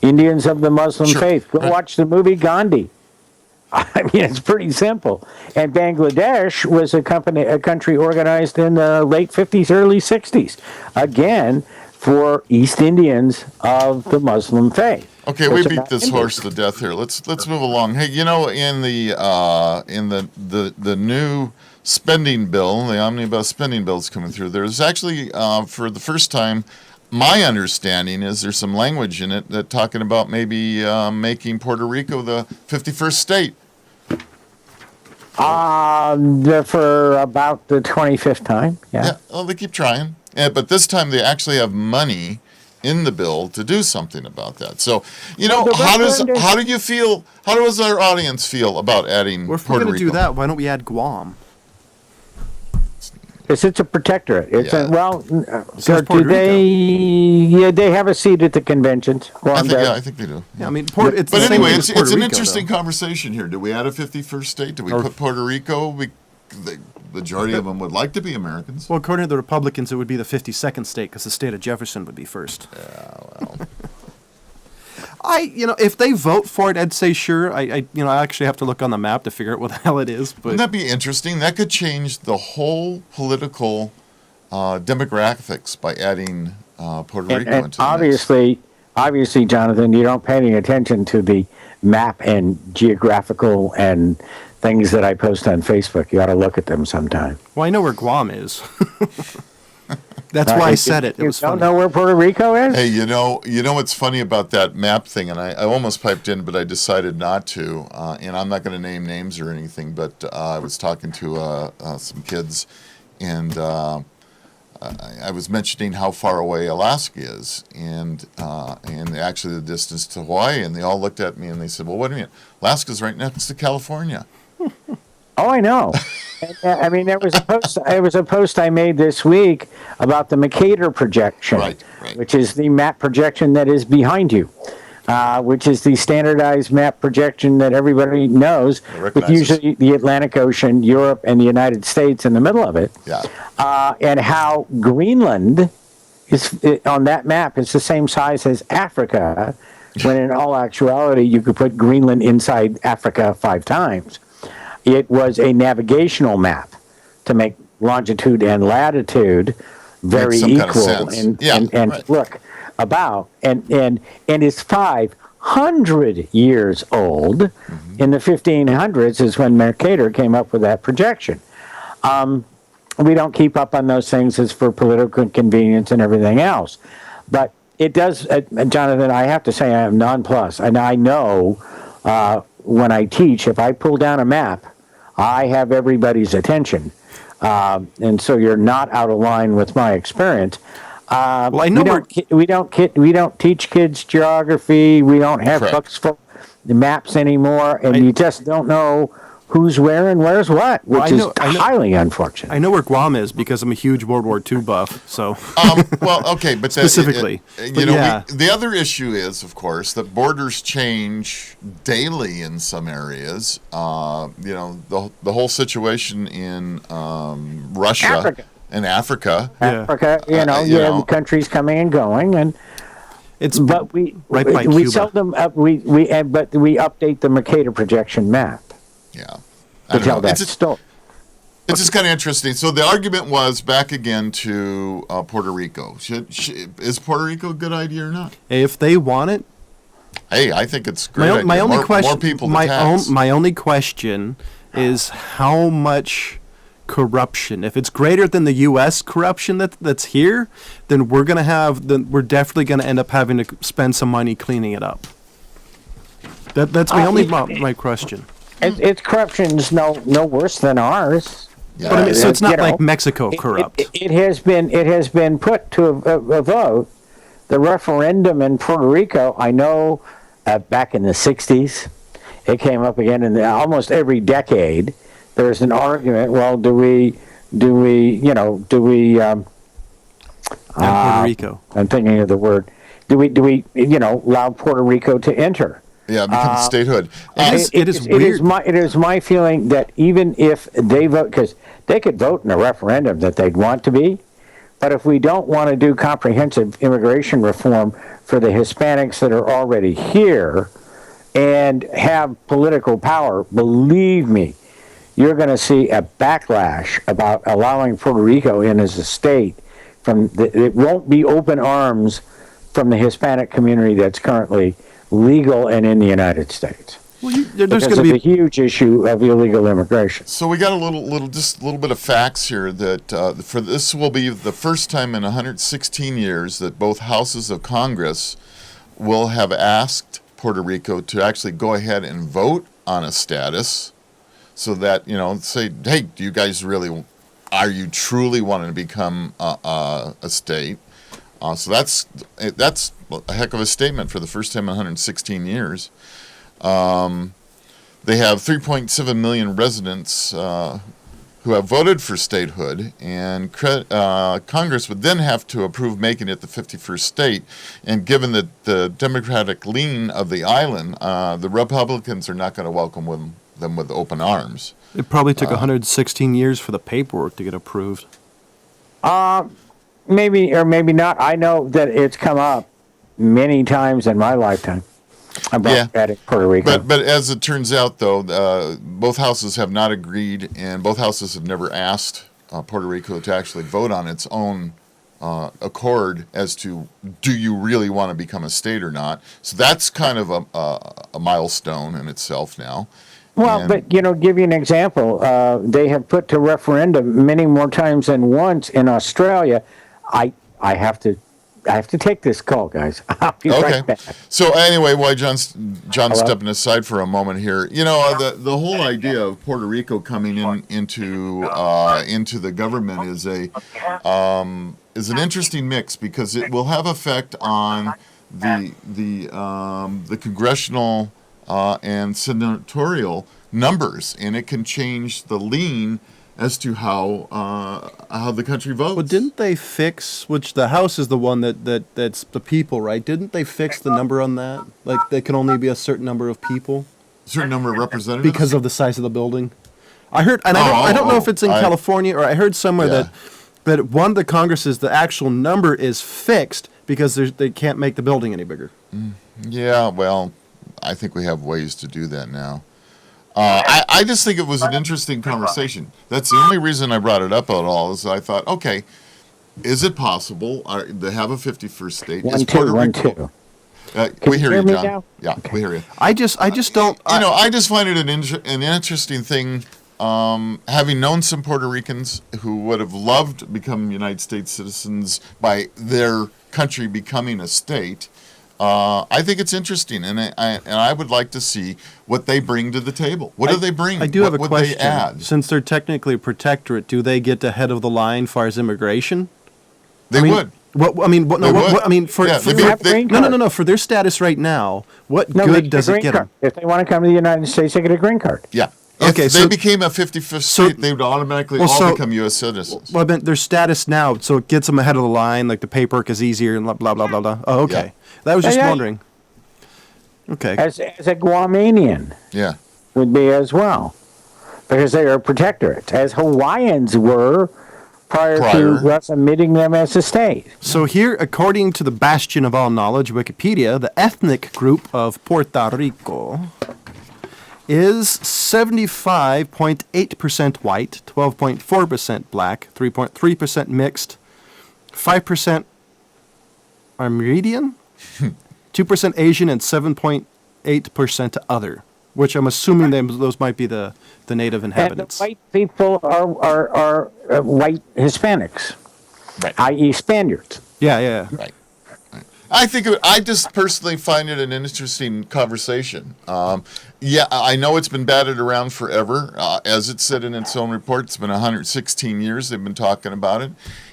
of the Muslim faith. Go watch the movie Gandhi. I mean, it's pretty simple. And Bangladesh was a country organized in the late 50s, early 60s. Again, for East Indians of the Muslim faith. Okay, we beat this horse to death here. Let's move along. Hey, in the new spending bill, the omnibus spending bill is coming through. There's actually for the first time, my understanding is there's some language in it that talking about maybe making Puerto Rico the 51st state. For about the 25th time. Yeah. Well, they keep trying. But this time they actually have money in the bill to do something about that. So, how do you feel? How does our audience feel about adding Puerto Rico? If we're going to do that, why don't we add Guam? Because it's a protectorate. It's Yeah. They have a seat at the conventions. I think they do. Yeah, I mean, But the same anyway, thing with it's an Rico, interesting though. conversation here. Do we add a 51st state? Do we put Puerto Rico? the majority of them would like to be Americans. Well, according to the Republicans, it would be the 52nd state because the state of Jefferson would be first. Yeah, well. If they vote for it, I'd say sure. I actually have to look on the map to figure out what the hell it is. But Wouldn't that be interesting? That could change the whole political demographics by adding Puerto Rico And into the mix. obviously, Jonathan, you don't pay any attention to the map and geographical and things that I post on Facebook. You ought to look at them sometime. well, I know where Guam is. That's why I said it. It You was don't funny. know where Puerto Rico is? Hey, you know what's funny about that map thing, and I almost piped in, but I decided not to. And I'm not going to name names or anything, but I was talking to some kids, and I was mentioning how far away Alaska is, and actually the distance to Hawaii, and they all looked at me and they said, "Well, what do you mean? Alaska's right next to California." Oh, I know. I mean, there was a post. There was a post I made this week about the Mercator projection, Right. which is the map projection that is behind you, which is the standardized map projection that everybody knows, with recognizes. usually the Atlantic Ocean, Europe, and the United States in the middle of it. Yeah. And how Greenland is on that map is the same size as Africa, when in all actuality you could put Greenland inside Africa 5 times. It was a navigational map to make longitude and latitude very Makes some kind of equal sense. and Yeah, and right. look about and it's 500 years old. Mm-hmm. In the 1500s is when Mercator came up with that projection. We don't keep up on those things as for political convenience and everything else, but it does, Jonathan. I have to say I am nonplussed, and I know when I teach, if I pull down a map, I have everybody's attention, and so you're not out of line with my experience. Well, I know we don't teach kids geography. We don't have Correct. books full of maps anymore, and you just don't know who's where and where's what, which Well, I know- is highly unfortunate. I know where Guam is because I'm a huge World War II buff. So Well, okay, but Specifically. But yeah. the other issue is, of course, that borders change daily in some areas. The whole situation in Russia Africa. and Africa. Yeah. Africa, you you know. have countries coming and going, and it's but we right by we Cuba. seldom but we update the Mercator projection map Yeah, to I don't tell know. that It's just, story. it's just kind of interesting. So the argument was back again to Puerto Rico. Is Puerto Rico a good idea or not? if they want it. Hey, I think it's a great. idea. My only more, question. More people to my tax. my only question is how much corruption. If it's greater than the U.S. corruption that's here, then we're definitely gonna end up having to spend some money cleaning it up. That's my only my question. Its corruption's no worse than ours. Yeah. But I mean, so it's not you know, like Mexico corrupt. It has been put to a vote. The referendum in Puerto Rico, I know, back in the '60s, it came up again in almost every decade. There's an argument. Well, do we? And Puerto Rico. I'm thinking of the word. Do we? Allow Puerto Rico to enter? Yeah, become statehood. It is weird. It is my feeling that even if they vote, because they could vote in a referendum that they'd want to be, but if we don't want to do comprehensive immigration reform for the Hispanics that are already here and have political power, believe me, you're going to see a backlash about allowing Puerto Rico in as a state. It won't be open arms from the Hispanic community that's currently legal and in the United States. Well, there's Because going of to the be huge issue of illegal immigration. So we got a little bit of facts here that for this will be the first time in 116 years that both houses of Congress will have asked Puerto Rico to actually go ahead and vote on a status, so that say, hey, do you guys are you truly wanting to become a state? So that's a heck of a statement for the first time in 116 years. They have 3.7 million residents who have voted for statehood, and Congress would then have to approve making it the 51st state. And given the democratic lean of the island, the Republicans are not going to welcome them with open arms. It probably took 116 years for the paperwork to get approved. Maybe or maybe not. I know that it's come up many times in my lifetime about adding Puerto Rico. But as it turns out, though, both houses have not agreed, and both houses have never asked Puerto Rico to actually vote on its own accord as to do you really want to become a state or not. So that's kind of a milestone in itself now. Well, but give you an example. They have put to referendum many more times than once in Australia. I have to take this call, guys. I'll be right back. So anyway, while John's stepping aside for a moment here, the whole idea of Puerto Rico coming into the government is an interesting mix, because it will have effect on the congressional and senatorial numbers, and it can change the lean as to how the country votes. Well, didn't they fix, which the House is the one that's the people, right? Didn't they fix the number on that? Like, there can only be a certain number of people? A certain number of representatives? Because of the size of the building. I heard, and I don't know if it's in California, or I heard somewhere that one of the Congresses, the actual number is fixed because they can't make the building any bigger. Yeah, well, I think we have ways to do that now. I just think it was an interesting conversation. That's the only reason I brought it up at all, is I thought, okay, is it possible to have a 51st state? One, two. We hear you, me John. now? Yeah, we hear you. I just don't. I just find it an interesting thing, having known some Puerto Ricans who would have loved to become United States citizens by their country becoming a state. I think it's interesting, and I would like to see what they bring to the table. What do they bring? I do have a what question. They add? Since they're technically a protectorate, do they get ahead of the line as far as immigration? They would. For their status right now, what good does it get them? If they want to come to the United States, they get a green card. Yeah. If they became a 55th state, they would automatically become U.S. citizens. Well, I meant their status now, so it gets them ahead of the line, like the paperwork is easier and blah, blah, blah, blah. Oh, okay. Yeah. That was just wondering. Okay. As a Guamanian would be as well, because they are protectorates, as Hawaiians were prior to us admitting them as a state. So here, according to the bastion of all knowledge, Wikipedia, the ethnic group of Puerto Rico is 75.8% white, 12.4% black, 3.3% mixed, 5% Armenian, 2% Asian, and 7.8% other, which I'm assuming those might be the native inhabitants. And the white people are white Hispanics, i.e. Spaniards. Yeah. Right. I just personally find it an interesting conversation. I know it's been batted around forever. As it said in its own report, it's been 116 years they've been talking about it.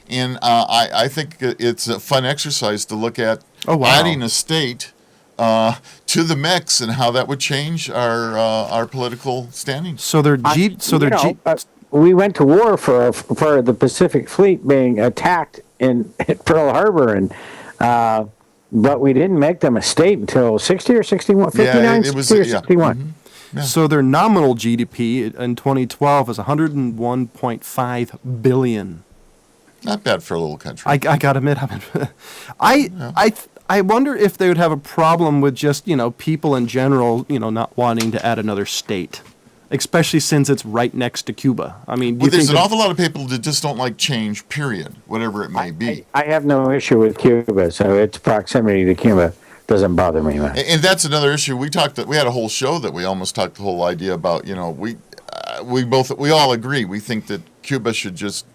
And I think it's a fun exercise to look at adding a state to the mix and how that would change our political standing. We went to war for the Pacific Fleet being attacked at Pearl Harbor, and but we didn't make them a state until 60 or 61, 59, 60 or 61. Mm-hmm. Yeah. So their nominal GDP in 2012 is $101.5 billion. Not bad for a little country. I got to admit, I wonder if they would have a problem with just, people in general, not wanting to add another state, especially since it's right next to Cuba. I mean, there's an awful lot of people that just don't like change, period, whatever it may be. I have no issue with Cuba, so its proximity to Cuba doesn't bother me much. And that's another issue. We had a whole show that we almost talked the whole idea about, we all agree. We think that Cuba should just,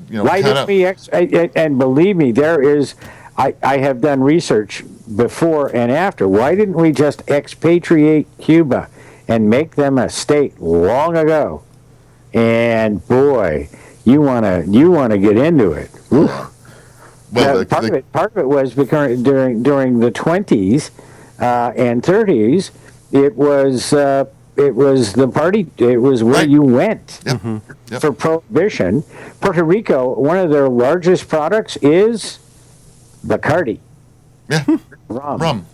and believe me, there is, I have done research before and after. Why didn't we just expatriate Cuba and make them a state long ago? And boy, you wanna get into it. Well, part of it was because during the 20s and 30s, it was the party. It was where you went for prohibition. Puerto Rico, one of their largest products is Bacardi. Yeah. Rum.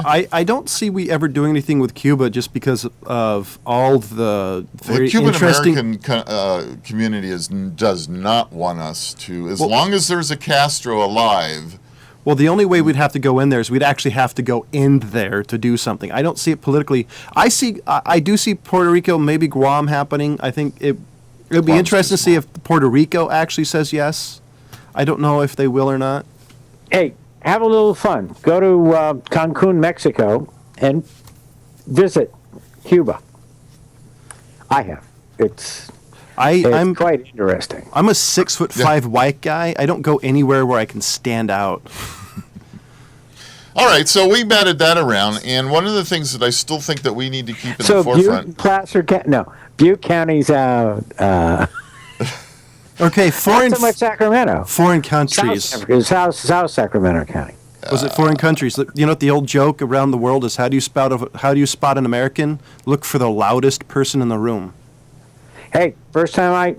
I don't see we ever doing anything with Cuba just because of all the very The Cuban interesting. American community does not want us to, as long as there's a Castro alive. Well, the only way we'd have to go in there is we'd actually have to go in there to do something. I don't see it politically. I do see Puerto Rico, maybe Guam happening. I think it'll be Guam's interesting to too see if Puerto Rico actually says yes. I don't know if they will or not. Hey, have a little fun. Go to Cancun, Mexico, and visit Cuba. I have. It's I'm quite interesting. I'm a 6'5" white guy. I don't go anywhere where I can stand out. All right, so we batted that around, and one of the things that I still think that we need to keep in the So forefront. Butte County's out. Okay, Not so much Sacramento. foreign countries. South Sacramento County. Was it foreign countries? You know what the old joke around the world is? How do you spot an American? Look for the loudest person in the room. Hey, first time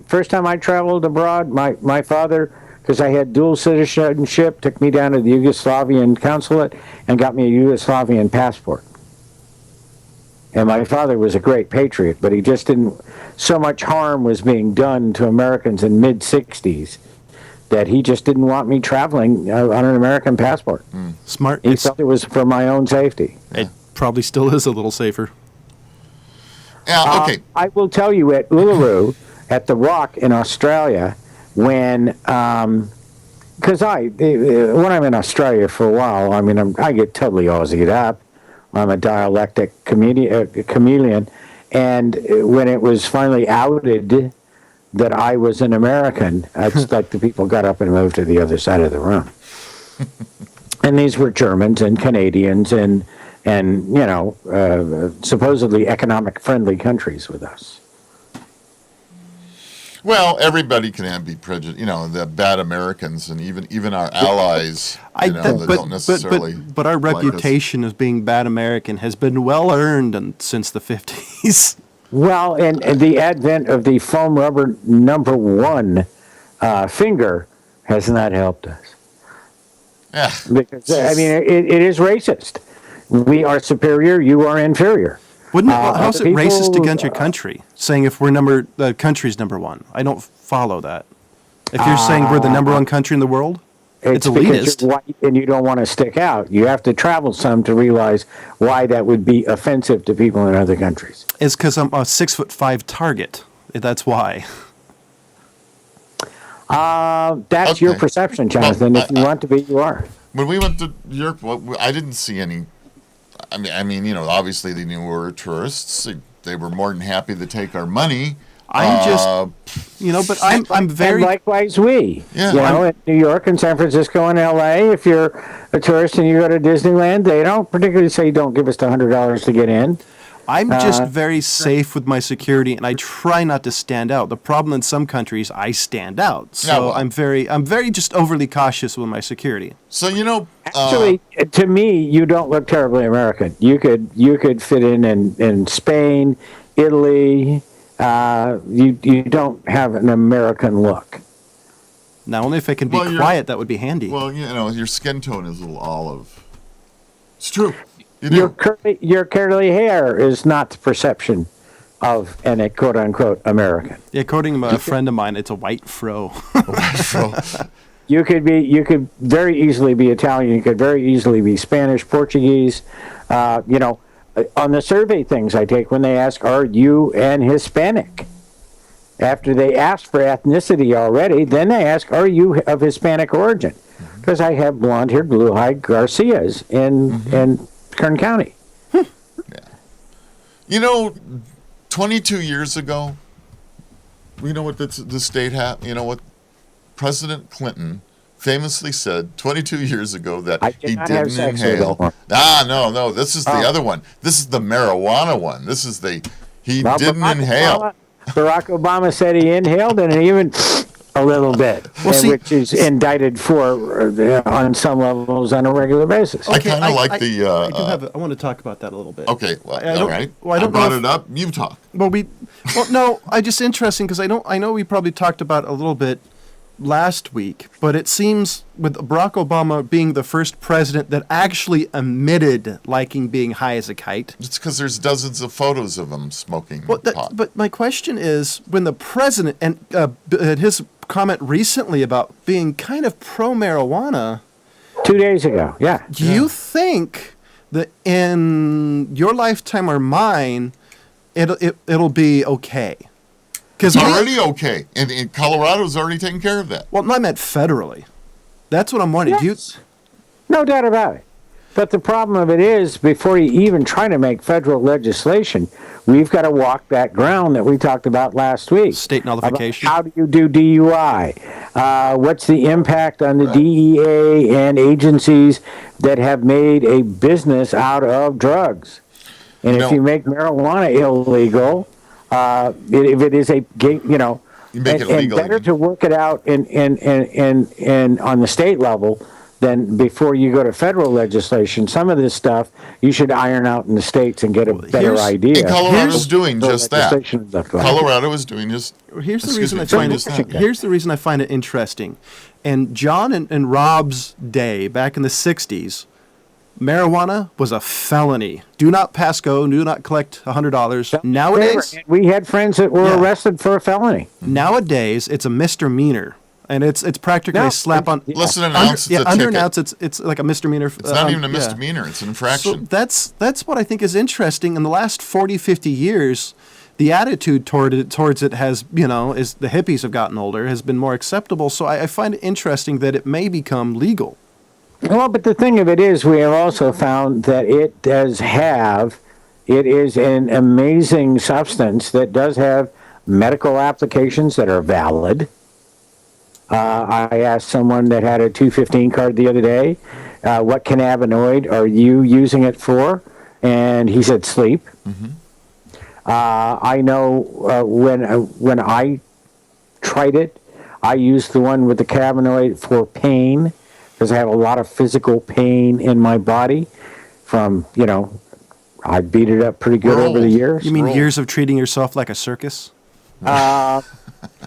I traveled abroad, my father, because I had dual citizenship, took me down to the Yugoslavian consulate and got me a Yugoslavian passport. And my father was a great patriot, but he just didn't. So much harm was being done to Americans in mid-'60s that he just didn't want me traveling on an American passport. Smart. He felt it was for my own safety. It probably still is a little safer. Yeah, okay. I will tell you at Uluru, at the Rock in Australia, when because when I'm in Australia for a while, I mean I get totally Aussied up. I'm a dialectic chameleon, and when it was finally outed that I was an American, it's like the people got up and moved to the other side of the room. And these were Germans and Canadians and supposedly economic friendly countries with us. Well, everybody can be prejudiced. The bad Americans and even our allies. That don't necessarily. But our like us. reputation as being bad American has been well earned since the 50s. Well, and the advent of the foam rubber number one finger has not helped us. Yeah. Because it is racist. We are superior. You are inferior. Wouldn't how's it people, racist against your country? Saying if the country's number one. I don't follow that. If you're saying we're the number one country in the world, it's because elitist. you're white and you don't want to stick out. You have to travel some to realize why that would be offensive to people in other countries. It's because I'm a 6'5" target. That's why. That's your perception, Jonathan. Well, if you want to be, you are. When we went to Europe, I didn't see any. I mean, obviously they knew we were tourists. They were more than happy to take our money. But I'm very. And likewise, we. Yeah. In New York and San Francisco and L.A., if you're a tourist and you go to Disneyland, they don't particularly say, don't give us the $100 to get in. I'm just very safe with my security, and I try not to stand out. The problem in some countries, I stand out. So I'm very just overly cautious with my security. So actually, to me, you don't look terribly American. You could fit in Spain, Italy. You don't have an American look. Now, only if I can be quiet, that would be handy. Well, your skin tone is a little olive. It's true. Your curly hair is not the perception of an quote unquote American. Yeah, according to a friend of mine, it's a white fro. You could very easily be Italian. You could very easily be Spanish, Portuguese. On the survey things I take when they ask, "Are you an Hispanic?" After they ask for ethnicity already, then they ask, "Are you of Hispanic origin?" Because I have blonde-haired, blue-eyed Garcias in Kern County. 22 years ago, what the state had? What President Clinton famously said 22 years ago that he didn't inhale. No, this is the other one. This is the marijuana one. This is he didn't inhale. Barack Obama said he inhaled and even a little bit, which is indicted for on some levels on a regular basis. I kind of like I want to talk about that a little bit. Okay, all right. Well, I brought it up. You talk. No, I just interesting because I know we probably talked about a little bit last week, but it seems with Barack Obama being the first president that actually admitted liking being high as a kite. It's because there's dozens of photos of him smoking pot. But my question is, when the president and his comment recently about being kind of pro-marijuana, 2 days ago, yeah. do you think that in your lifetime or mine, it'll be okay? It's already okay. And Colorado's already taken care of that. Well, I meant federally. That's what I'm wondering. Yes. No doubt about it. But the problem of it is, before you even try to make federal legislation, we've got to walk that ground that we talked about last week. State nullification. How do you do DUI? What's the impact on the DEA and agencies that have made a business out of drugs? And if you make marijuana illegal, if it is you make it legal. And better to work it out in on the state level than before you go to federal legislation. Some of this stuff you should iron out in the states and get a better idea. And Colorado's doing just that. Colorado is doing just. Here's the reason I find it interesting. And John and Rob's day back in the 60s, marijuana was a felony. Do not pass go. Do not collect $100. Nowadays, we had friends that were arrested for a felony. Nowadays, it's a misdemeanor, and it's practically a slap on. Less than an ounce. Under an ounce, it's like a misdemeanor. It's not even a misdemeanor. It's an infraction. So that's what I think is interesting. In the last 40, 50 years, the attitude towards it has, is the hippies have gotten older, has been more acceptable. So I find it interesting that it may become legal. Well, but the thing of it is, we have also found that it is an amazing substance that does have medical applications that are valid. I asked someone that had a 215 card the other day, what cannabinoid are you using it for? And he said sleep. Mm-hmm. I know when I tried it, I used the one with the cannabinoid for pain, because I have a lot of physical pain in my body from, I beat it up pretty good over the years. You mean years of treating yourself like a circus?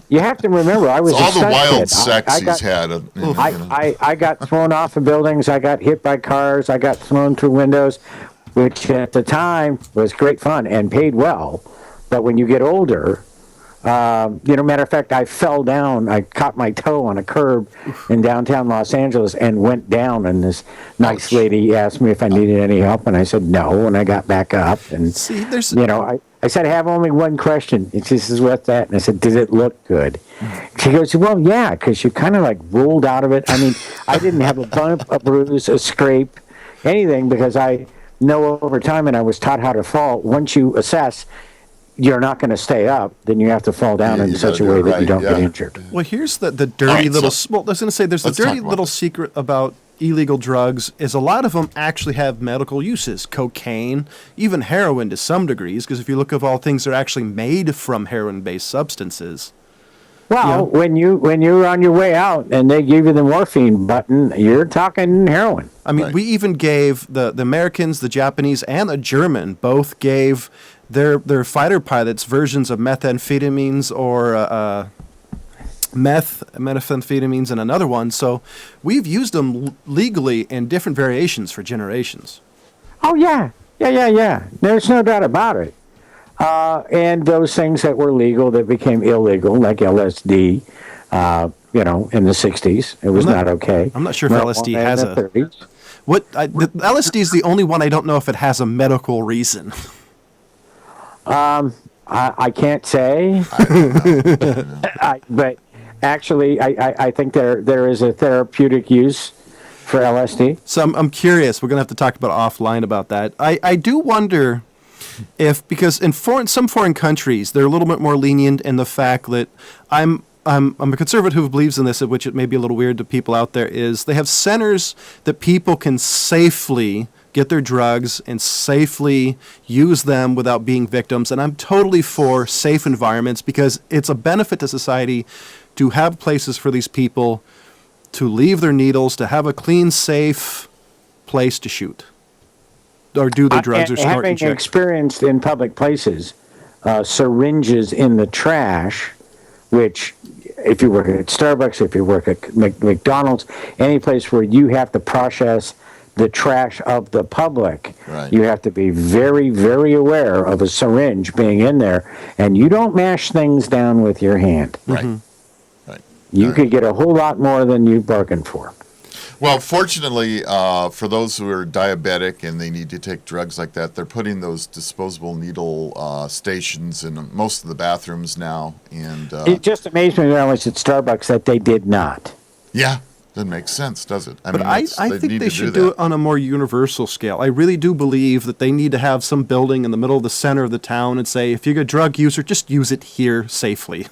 You have to remember, I was all the wild kid. sex he's had. I got thrown off of buildings. I got hit by cars. I got thrown through windows, which at the time was great fun and paid well. But when you get older, matter of fact, I fell down. I caught my toe on a curb in downtown Los Angeles and went down. And this nice lady asked me if I needed any help, and I said no. And I got back up. And I said I have only one question. And she says, "What's that?" And I said, "Does it look good?" She goes, "Well, yeah, because you kind of like rolled out of it. I mean, I didn't have a bump, a bruise, a scrape, anything, because I know over time, and I was taught how to fall. Once you assess you're not going to stay up, then you have to fall down in such a way that you don't get injured." Well, here's the dirty little... I was going to say, there's the dirty little secret about illegal drugs is a lot of them actually have medical uses. Cocaine, even heroin to some degrees, because if you look at all things that are actually made from heroin-based substances. Well, when you're on your way out and they give you the morphine button, you're talking heroin. I mean, we even gave the Americans, the Japanese, and the German both gave their fighter pilots versions of methamphetamines or methamphetamines and another one. So we've used them legally in different variations for generations. Oh, yeah. There's no doubt about it. And those things that were legal that became illegal, like LSD, in the 60s, it was not okay. I'm not sure if LSD has a... 30s. The LSD is the only one I don't know if it has a medical reason. I can't say, but actually, I think there is a therapeutic use for LSD. So I'm curious. We're going to have to talk about offline about that. I do wonder because in some foreign countries they're a little bit more lenient in the fact that I'm a conservative who believes in this, which it may be a little weird to people out there, is they have centers that people can safely get their drugs and safely use them without being victims. And I'm totally for safe environments because it's a benefit to society to have places for these people to leave their needles, to have a clean, safe place to shoot or do their drugs or snort and check. Having experienced in public places syringes in the trash, which if you work at Starbucks, if you work at McDonald's, any place where you have to process the trash of the public, Right. you have to be very, very aware of a syringe being in there, and you don't mash things down with your hand. Right. Right. You Right. could get a whole lot more than you bargained for. Well, fortunately, for those who are diabetic and they need to take drugs like that, they're putting those disposable needle stations in most of the bathrooms now. And It just amazed me when I was at Starbucks that they did not. yeah, that makes sense, does it? But I think need they to should do do that. it on a more universal scale. I really do believe that they need to have some building in the middle of the center of the town and say, if you're a drug user, just use it here safely.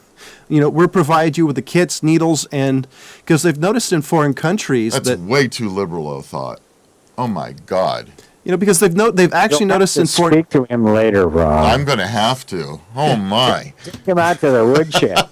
We'll provide you with the kits, needles, and because they've noticed in foreign countries That's that way too liberal a thought. Oh my God. because they've actually You'll have noticed to in foreign. speak to him later, Rob. I'm going to have to. Oh my. Take him out to the woodshed.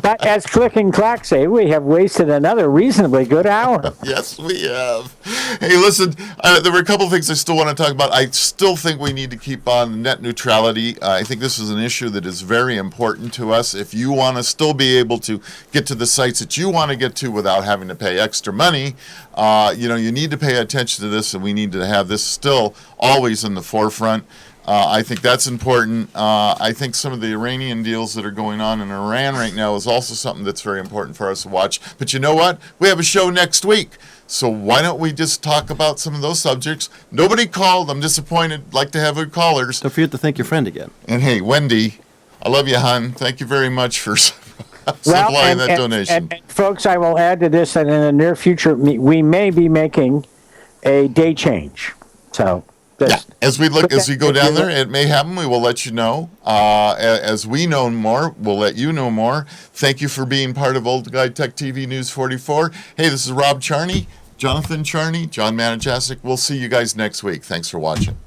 But as Click and Clack say, we have wasted another reasonably good hour. Yes, we have. Hey, listen, there were a couple of things I still want to talk about. I still think we need to keep on net neutrality. I think this is an issue that is very important to us. If you want to still be able to get to the sites that you want to get to without having to pay extra money, you need to pay attention to this, and we need to have this still always in the forefront. I think that's important. I think some of the Iranian deals that are going on in Iran right now is also something that's very important for us to watch. But you know what? We have a show next week. So why don't we just talk about some of those subjects? Nobody called. I'm disappointed. Like to have good callers. Don't forget to thank your friend again. And hey, Wendy, I love you, hon. Thank you very much for supplying that donation. And folks, I will add to this that in the near future, we may be making a day change. So Yeah, as we go down there, it may happen. We will let you know. As we know more, we'll let you know more. Thank you for being part of Old Guy Tech TV News 44. Hey, this is Rob Charney, Jonathan Charney, John Manichasik. We'll see you guys next week. Thanks for watching.